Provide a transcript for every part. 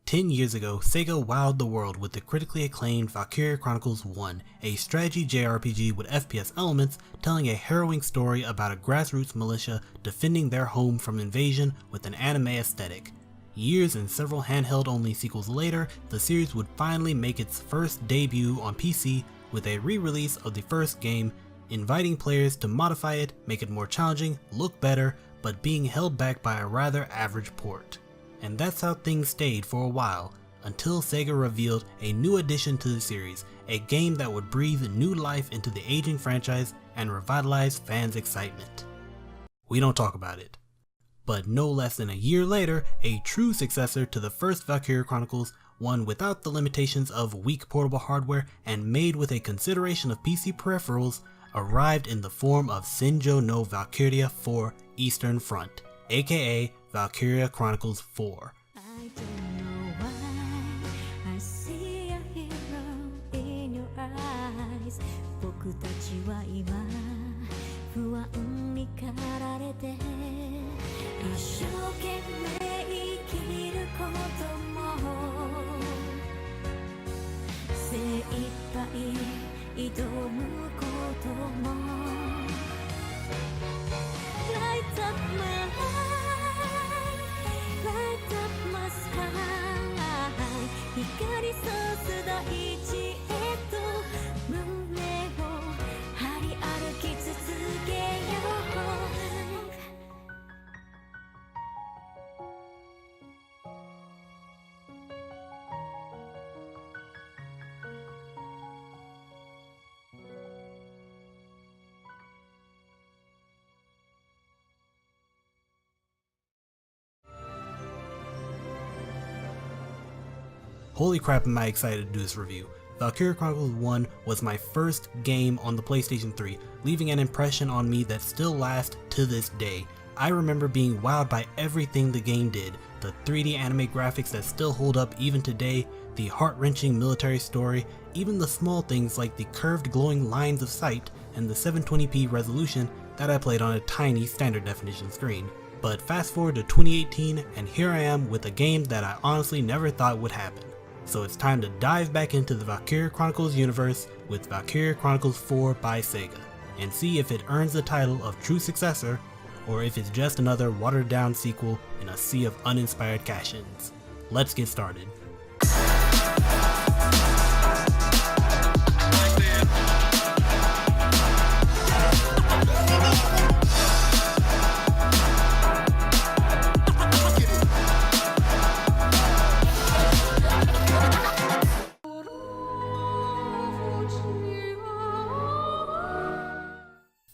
10 years ago, Sega wowed the world with the critically acclaimed Valkyria Chronicles 1, a strategy JRPG with FPS elements telling a harrowing story about a grassroots militia defending their home from invasion with an anime aesthetic. Years and several handheld-only sequels later, the series would finally make its first debut on PC with a re-release of the first game, inviting players to modify it, make it more challenging, look better, but being held back by a rather average port. And that's how things stayed for a while, until Sega revealed a new addition to the series, a game that would breathe new life into the aging franchise and revitalize fans' excitement. We don't talk about it. But no less than a year later, a true successor to the first Valkyria Chronicles, one without the limitations of weak portable hardware and made with a consideration of PC peripherals, arrived in the form of Senjo no Valkyria 4 Eastern Front, aka Valkyria Chronicles 4. Holy crap, am I excited to do this review. Valkyria Chronicles 1 was my first game on the PlayStation 3, leaving an impression on me that still lasts to this day. I remember being wowed by everything the game did, the 3D anime graphics that still hold up even today, the heart-wrenching military story, even the small things like the curved glowing lines of sight and the 720p resolution that I played on a tiny standard definition screen. But fast forward to 2018 and here I am with a game that I honestly never thought would happen. So it's time to dive back into the Valkyria Chronicles universe with Valkyria Chronicles 4 by Sega, and see if it earns the title of true successor, or if it's just another watered down sequel in a sea of uninspired cash-ins. Let's get started.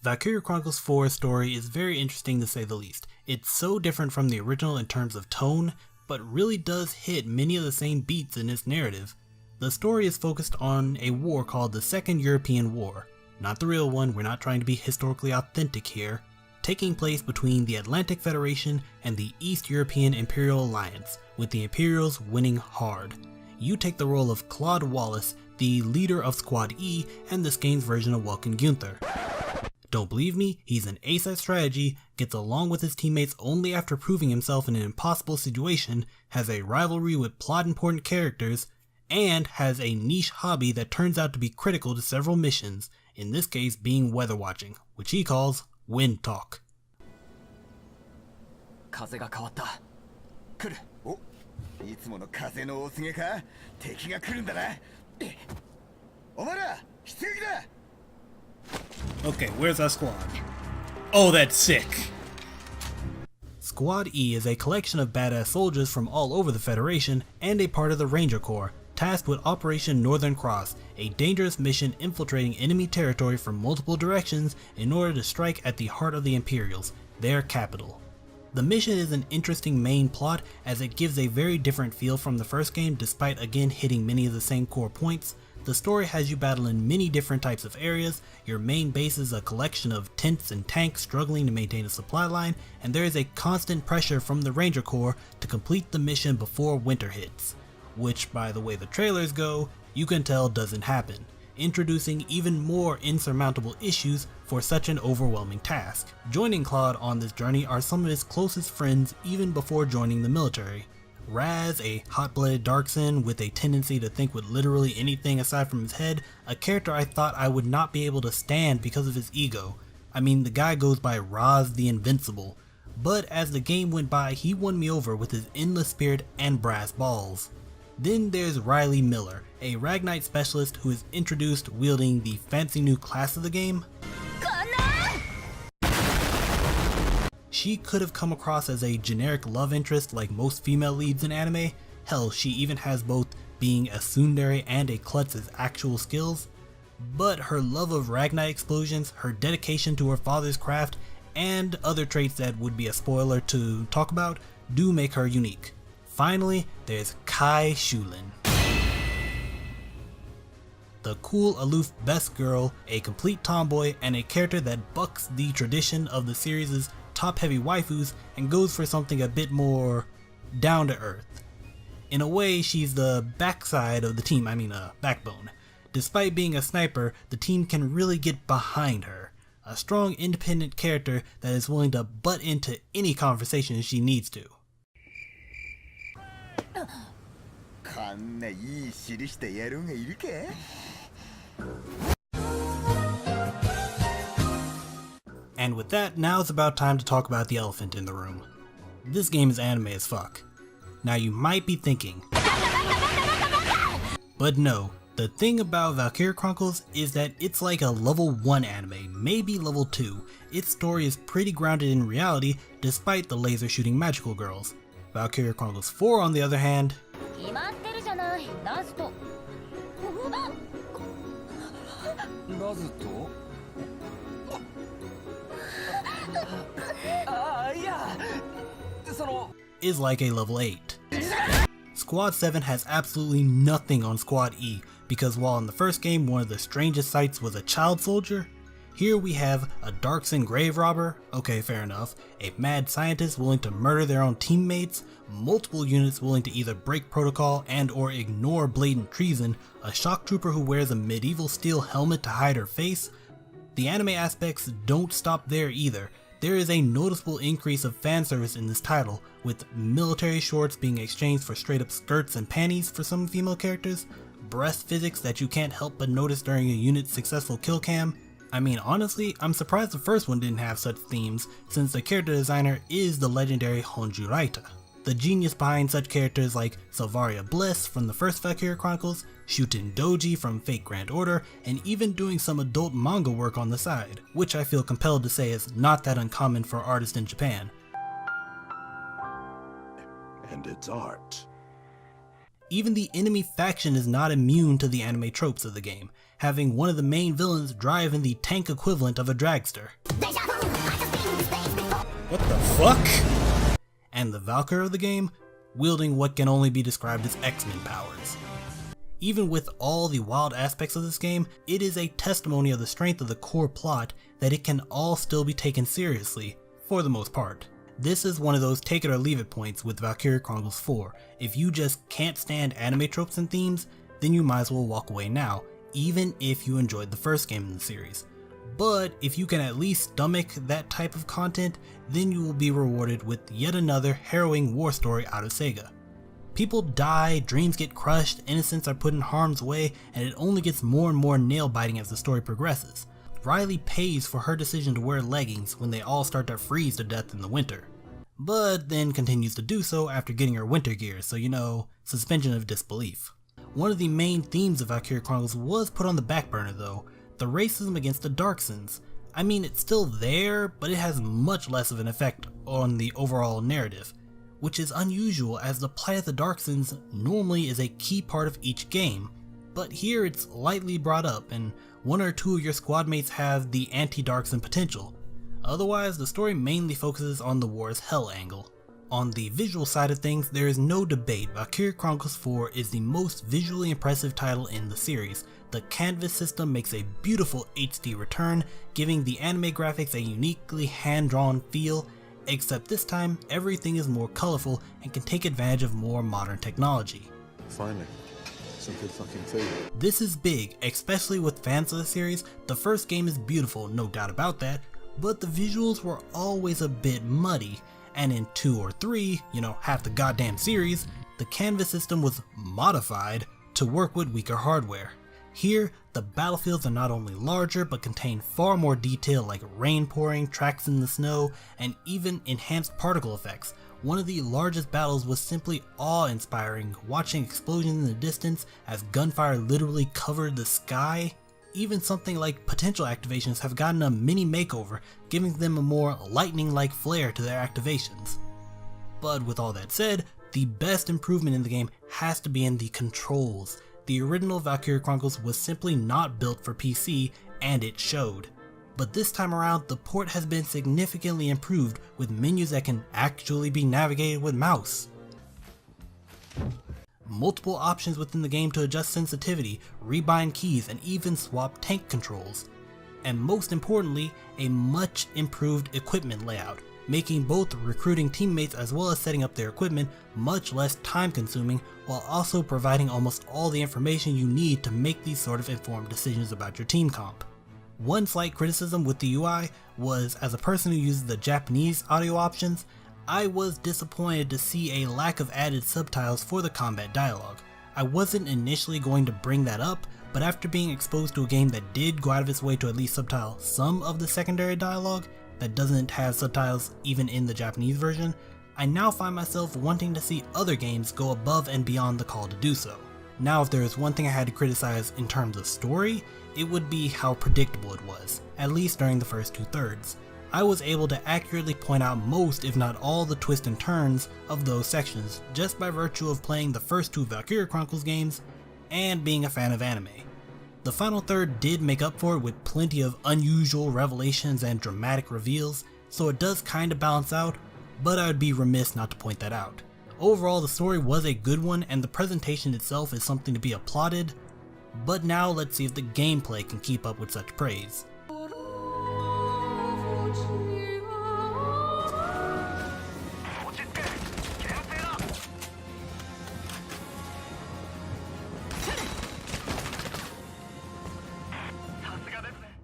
Valkyria Chronicles 4's story is very interesting to say the least. It's so different from the original in terms of tone, but really does hit many of the same beats in its narrative. The story is focused on a war called the Second European War. Not the real one, we're not trying to be historically authentic here. Taking place between the Atlantic Federation and the East European Imperial Alliance, with the Imperials winning hard. You take the role of Claude Wallace, the leader of Squad E and this game's version of Welkin Gunther. Don't believe me? He's an ace at strategy, gets along with his teammates only after proving himself in an impossible situation, has a rivalry with plot-important characters, and has a niche hobby that turns out to be critical to several missions, in this case being weather watching, which he calls wind talk. Okay, where's our squad? Oh, that's sick! Squad E is a collection of badass soldiers from all over the Federation and a part of the Ranger Corps, tasked with Operation Northern Cross, a dangerous mission infiltrating enemy territory from multiple directions in order to strike at the heart of the Imperials, their capital. The mission is an interesting main plot as it gives a very different feel from the first game despite again hitting many of the same core points. The story has you battle in many different types of areas, your main base is a collection of tents and tanks struggling to maintain a supply line, and there is a constant pressure from the Ranger Corps to complete the mission before winter hits. Which, by the way the trailers go, you can tell doesn't happen, introducing even more insurmountable issues for such an overwhelming task. Joining Claude on this journey are some of his closest friends even before joining the military. Raz, a hot-blooded Darkson with a tendency to think with literally anything aside from his head, a character I thought I would not be able to stand because of his ego. I mean, the guy goes by Raz the Invincible, but as the game went by, he won me over with his endless spirit and brass balls. Then there's Riley Miller, a Ragnite specialist who is introduced wielding the fancy new class of the game. She could have come across as a generic love interest like most female leads in anime. Hell, she even has both being a tsundere and a klutz as actual skills. But her love of Ragnite explosions, her dedication to her father's craft, and other traits that would be a spoiler to talk about do make her unique. Finally, there's Kai Shulin. The cool, aloof best girl, a complete tomboy, and a character that bucks the tradition of the series' top-heavy waifus and goes for something a bit more down to earth. In a way, she's the backside of the team, backbone. Despite being a sniper, the team can really get behind her. A strong, independent character that is willing to butt into any conversation she needs to. And with that, now it's about time to talk about the elephant in the room. This game is anime as fuck. Now you might be thinking, but no, the thing about Valkyria Chronicles is that it's like a level 1 anime, maybe level 2. Its story is pretty grounded in reality despite the laser shooting magical girls. Valkyria Chronicles 4 on the other hand, is like a level 8. Squad 7 has absolutely nothing on Squad E, because while in the first game one of the strangest sights was a child soldier, here we have a Darkson grave robber, okay fair enough, a mad scientist willing to murder their own teammates, multiple units willing to either break protocol and or ignore blatant treason, a shock trooper who wears a medieval steel helmet to hide her face. The anime aspects don't stop there either. There is a noticeable increase of fan service in this title, with military shorts being exchanged for straight up skirts and panties for some female characters, breast physics that you can't help but notice during a unit's successful kill cam. I mean honestly, I'm surprised the first one didn't have such themes, since the character designer is the legendary Honju Raita, the genius behind such characters like Salvaria Bliss from the first Valkyria Chronicles, Shuten Doji from Fate Grand Order, and even doing some adult manga work on the side, which I feel compelled to say is not that uncommon for artists in Japan. And it's art. Even the enemy faction is not immune to the anime tropes of the game, having one of the main villains driving the tank equivalent of a dragster. What the fuck? And the Valkyrie of the game, wielding what can only be described as X-Men powers. Even with all the wild aspects of this game, it is a testimony of the strength of the core plot that it can all still be taken seriously, for the most part. This is one of those take it or leave it points with Valkyria Chronicles 4. If you just can't stand anime tropes and themes, then you might as well walk away now, even if you enjoyed the first game in the series. But if you can at least stomach that type of content, then you will be rewarded with yet another harrowing war story out of Sega. People die, dreams get crushed, innocents are put in harm's way, and it only gets more and more nail-biting as the story progresses. Riley pays for her decision to wear leggings when they all start to freeze to death in the winter, but then continues to do so after getting her winter gear, so you know, suspension of disbelief. One of the main themes of Valkyria Chronicles was put on the back burner though, the racism against the Darksons. I mean, it's still there, but it has much less of an effect on the overall narrative, which is unusual as the plight of the Darksons normally is a key part of each game, but here it's lightly brought up and one or two of your squad mates have the anti-Darkson potential. Otherwise, the story mainly focuses on the war's hell angle. On the visual side of things, there is no debate. Valkyria Chronicles 4 is the most visually impressive title in the series. The canvas system makes a beautiful HD return, giving the anime graphics a uniquely hand-drawn feel, except this time everything is more colorful and can take advantage of more modern technology. Finally, some good fucking food. This is big, especially with fans of the series. The first game is beautiful, no doubt about that, but the visuals were always a bit muddy, and in 2 or 3, half the goddamn series, the canvas system was modified to work with weaker hardware. Here, the battlefields are not only larger but contain far more detail like rain pouring, tracks in the snow, and even enhanced particle effects. One of the largest battles was simply awe-inspiring, watching explosions in the distance as gunfire literally covered the sky. Even something like potential activations have gotten a mini makeover, giving them a more lightning-like flair to their activations. But with all that said, the best improvement in the game has to be in the controls. The original Valkyria Chronicles was simply not built for PC, and it showed. But this time around, the port has been significantly improved with menus that can actually be navigated with mouse. Multiple options within the game to adjust sensitivity, rebind keys, and even swap tank controls. And most importantly, a much improved equipment layout, making both recruiting teammates as well as setting up their equipment much less time consuming, while also providing almost all the information you need to make these sort of informed decisions about your team comp. One slight criticism with the UI was, as a person who uses the Japanese audio options, I was disappointed to see a lack of added subtitles for the combat dialogue. I wasn't initially going to bring that up, but after being exposed to a game that did go out of its way to at least subtitle some of the secondary dialogue that doesn't have subtitles even in the Japanese version, I now find myself wanting to see other games go above and beyond the call to do so. Now, if there is one thing I had to criticize in terms of story, it would be how predictable it was, at least during the first 2/3. I was able to accurately point out most, if not all, the twists and turns of those sections just by virtue of playing the first 2 Valkyria Chronicles games and being a fan of anime. The final third did make up for it with plenty of unusual revelations and dramatic reveals, so it does kinda balance out, but I would be remiss not to point that out. Overall, the story was a good one and the presentation itself is something to be applauded, but now let's see if the gameplay can keep up with such praise.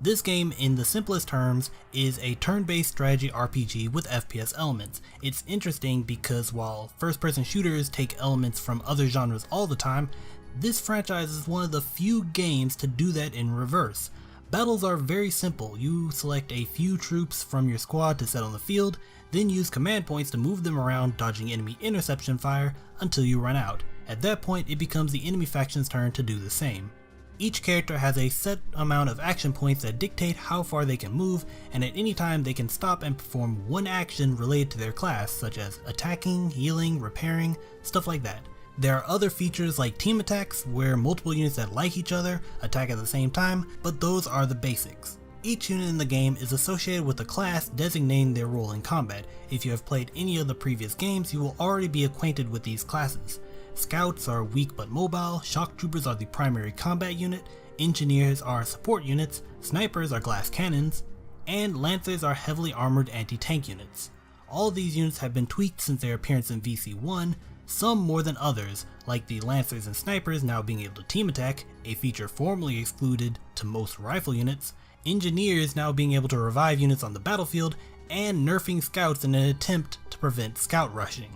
This game, in the simplest terms, is a turn-based strategy RPG with FPS elements. It's interesting because while first-person shooters take elements from other genres all the time, this franchise is one of the few games to do that in reverse. Battles are very simple. You select a few troops from your squad to set on the field, then use command points to move them around, dodging enemy interception fire until you run out. At that point, it becomes the enemy faction's turn to do the same. Each character has a set amount of action points that dictate how far they can move, and at any time they can stop and perform one action related to their class, such as attacking, healing, repairing, stuff like that. There are other features like team attacks, where multiple units that like each other attack at the same time, but those are the basics. Each unit in the game is associated with a class designating their role in combat. If you have played any of the previous games, you will already be acquainted with these classes. Scouts are weak but mobile, shock troopers are the primary combat unit, engineers are support units, snipers are glass cannons, and lancers are heavily armored anti-tank units. All these units have been tweaked since their appearance in VC1, some more than others, like the lancers and snipers now being able to team attack, a feature formerly excluded to most rifle units, engineers now being able to revive units on the battlefield, and nerfing scouts in an attempt to prevent scout rushing.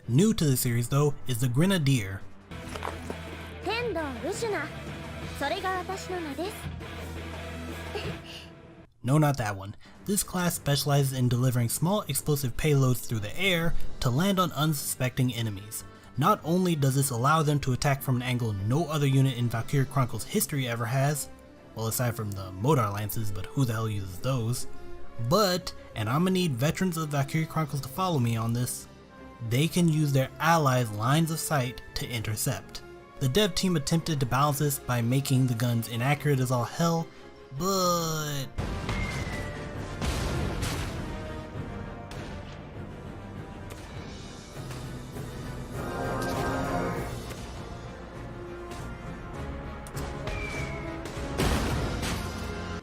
New to the series though is the Grenadier. No, not that one. This class specializes in delivering small explosive payloads through the air to land on unsuspecting enemies. Not only does this allow them to attack from an angle no other unit in Valkyria Chronicles history ever has, well aside from the Modar Lances, but who the hell uses those, but, and I'm gonna need veterans of Valkyria Chronicles to follow me on this, they can use their allies' lines of sight to intercept. The dev team attempted to balance this by making the guns inaccurate as all hell, but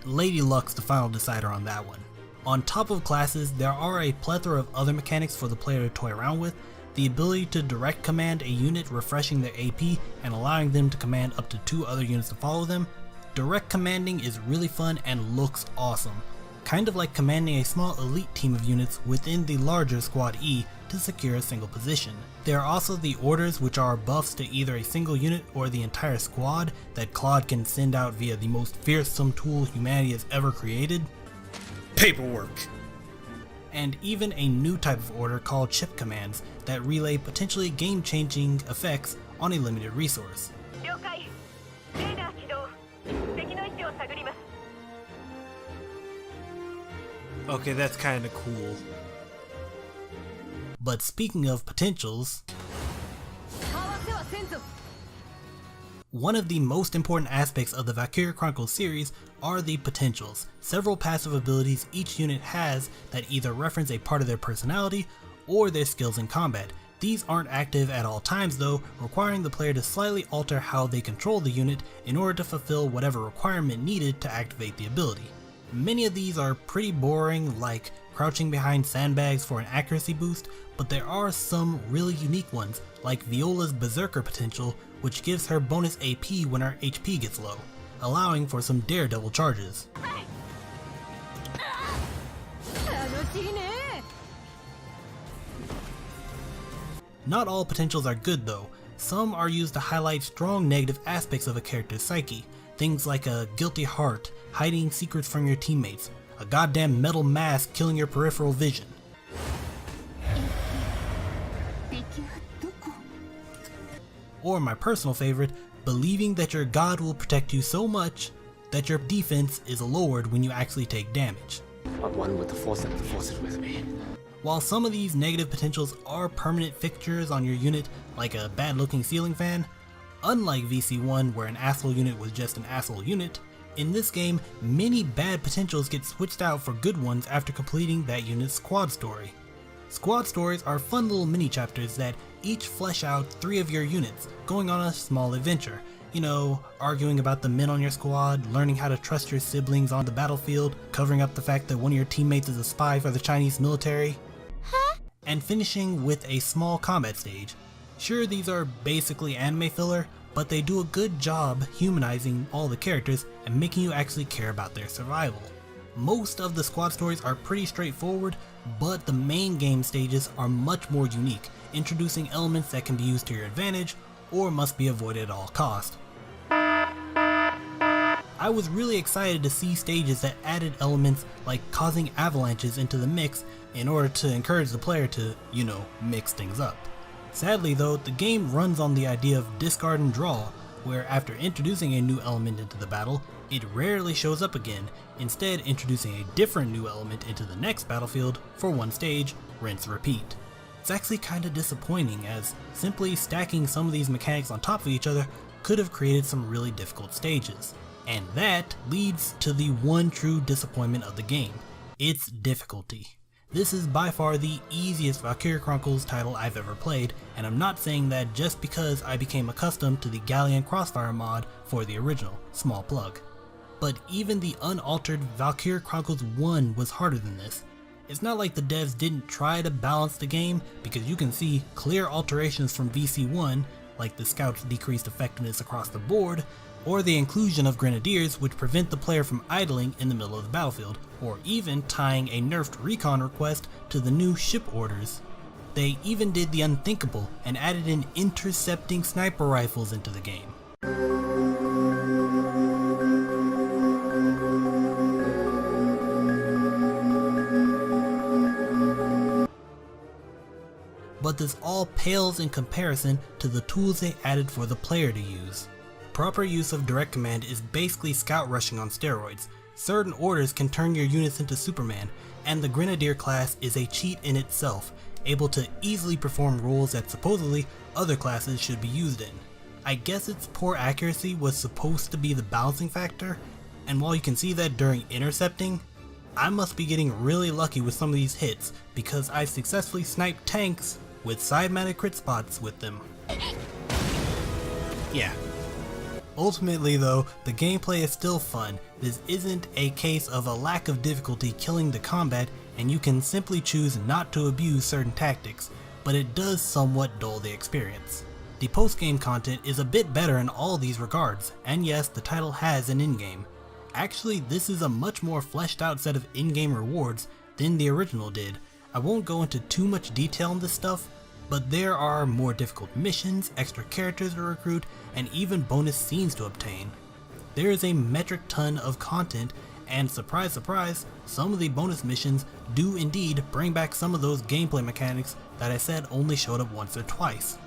Lady Luck's the final decider on that one. On top of classes, there are a plethora of other mechanics for the player to toy around with. The ability to direct command a unit, refreshing their AP and allowing them to command up to 2 other units to follow them. Direct commanding is really fun and looks awesome. kind of like commanding a small elite team of units within the larger Squad E to secure a single position. There are also the orders, which are buffs to either a single unit or the entire squad that Claude can send out via the most fearsome tool humanity has ever created: paperwork. And even a new type of order called chip commands that relay potentially game-changing effects on a limited resource. Okay, that's kinda cool. But speaking of potentials, one of the most important aspects of the Valkyria Chronicles series are the potentials, several passive abilities each unit has that either reference a part of their personality or their skills in combat. These aren't active at all times though, requiring the player to slightly alter how they control the unit in order to fulfill whatever requirement needed to activate the ability. Many of these are pretty boring, like crouching behind sandbags for an accuracy boost, but there are some really unique ones, like Viola's Berserker potential, which gives her bonus AP when her HP gets low, allowing for some daredevil charges. Not all potentials are good though. Some are used to highlight strong negative aspects of a character's psyche, things like a guilty heart, hiding secrets from your teammates, a goddamn metal mask killing your peripheral vision. Or my personal favorite, believing that your god will protect you so much that your defense is lowered when you actually take damage. I'm one with the force and the force is with me. While some of these negative potentials are permanent fixtures on your unit, like a bad looking ceiling fan, unlike VC1 where an asshole unit was just an asshole unit, in this game many bad potentials get switched out for good ones after completing that unit's squad story. Squad stories are fun little mini chapters that each flesh out 3 of your units, going on a small adventure. You know, arguing about the men on your squad, learning how to trust your siblings on the battlefield, covering up the fact that one of your teammates is a spy for the Chinese military, and finishing with a small combat stage. Sure, these are basically anime filler, but they do a good job humanizing all the characters and making you actually care about their survival. Most of the squad stories are pretty straightforward, but the main game stages are much more unique, introducing elements that can be used to your advantage or must be avoided at all costs. I was really excited to see stages that added elements like causing avalanches into the mix in order to encourage the player to, you know, mix things up. Sadly though, the game runs on the idea of discard and draw, where after introducing a new element into the battle, it rarely shows up again, instead introducing a different new element into the next battlefield for one stage, rinse repeat. It's actually kinda disappointing, as simply stacking some of these mechanics on top of each other could have created some really difficult stages. And that leads to the one true disappointment of the game, its difficulty. This is by far the easiest Valkyria Chronicles title I've ever played, and I'm not saying that just because I became accustomed to the Galleon Crossfire mod for the original, small plug. But even the unaltered Valkyria Chronicles 1 was harder than this. It's not like the devs didn't try to balance the game, because you can see clear alterations from VC1, like the Scout's decreased effectiveness across the board, or the inclusion of Grenadiers which prevent the player from idling in the middle of the battlefield, or even tying a nerfed recon request to the new ship orders. They even did the unthinkable and added in intercepting sniper rifles into the game. But this all pales in comparison to the tools they added for the player to use. Proper use of direct command is basically scout rushing on steroids. Certain orders can turn your units into Superman, and the Grenadier class is a cheat in itself, able to easily perform roles that supposedly other classes should be used in. I guess its poor accuracy was supposed to be the balancing factor, and while you can see that during intercepting, I must be getting really lucky with some of these hits because I've successfully sniped tanks with side-mounted crit spots with them. Yeah. Ultimately though, the gameplay is still fun. This isn't a case of a lack of difficulty killing the combat, and you can simply choose not to abuse certain tactics, but it does somewhat dull the experience. The post-game content is a bit better in all these regards, and yes, the title has an in-game. Actually, this is a much more fleshed out set of in-game rewards than the original did. I won't go into too much detail on this stuff, but there are more difficult missions, extra characters to recruit, and even bonus scenes to obtain. There is a metric ton of content, and surprise surprise, some of the bonus missions do indeed bring back some of those gameplay mechanics that I said only showed up once or twice.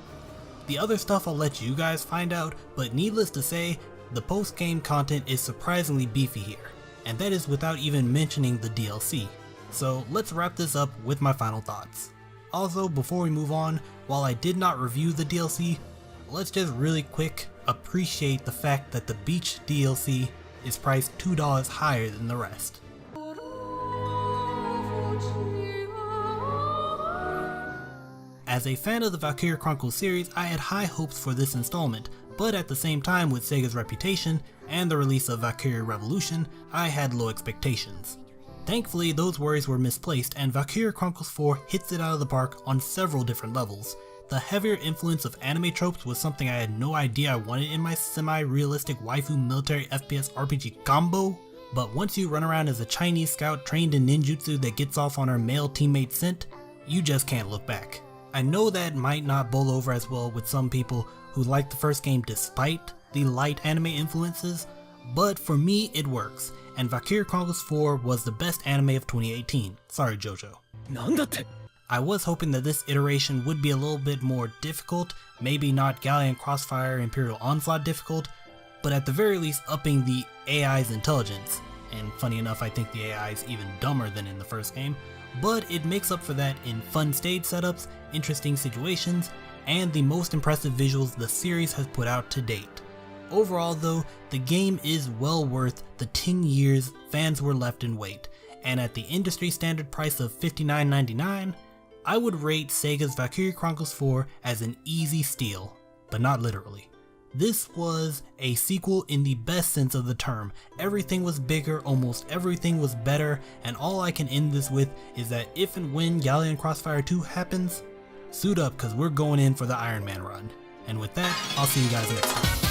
The other stuff I'll let you guys find out, but needless to say, the post-game content is surprisingly beefy here, and that is without even mentioning the DLC. So let's wrap this up with my final thoughts. Also, before we move on, while I did not review the DLC, let's just really quick appreciate the fact that the Beach DLC is priced $2 higher than the rest. As a fan of the Valkyria Chronicles series, I had high hopes for this installment, but at the same time, with Sega's reputation and the release of Valkyria Revolution, I had low expectations. Thankfully, those worries were misplaced, and Valkyria Chronicles 4 hits it out of the park on several different levels. The heavier influence of anime tropes was something I had no idea I wanted in my semi-realistic waifu military FPS RPG combo, but once you run around as a Chinese scout trained in ninjutsu that gets off on her male teammate scent, you just can't look back. I know that might not bowl over as well with some people who like the first game despite the light anime influences, but for me it works, and Valkyria Chronicles 4 was the best anime of 2018. Sorry Jojo. I was hoping that this iteration would be a little bit more difficult, maybe not Galleon Crossfire Imperial Onslaught difficult, but at the very least upping the AI's intelligence, and funny enough I think the AI is even dumber than in the first game, but it makes up for that in fun stage setups, interesting situations, and the most impressive visuals the series has put out to date. Overall though, the game is well worth the 10 years fans were left in wait, and at the industry standard price of $59.99, I would rate Sega's Valkyria Chronicles 4 as an easy steal, but not literally. This was a sequel in the best sense of the term. Everything was bigger, almost everything was better, and all I can end this with is that if and when Galleon Crossfire 2 happens, suit up cause we're going in for the Iron Man run. And with that, I'll see you guys next time.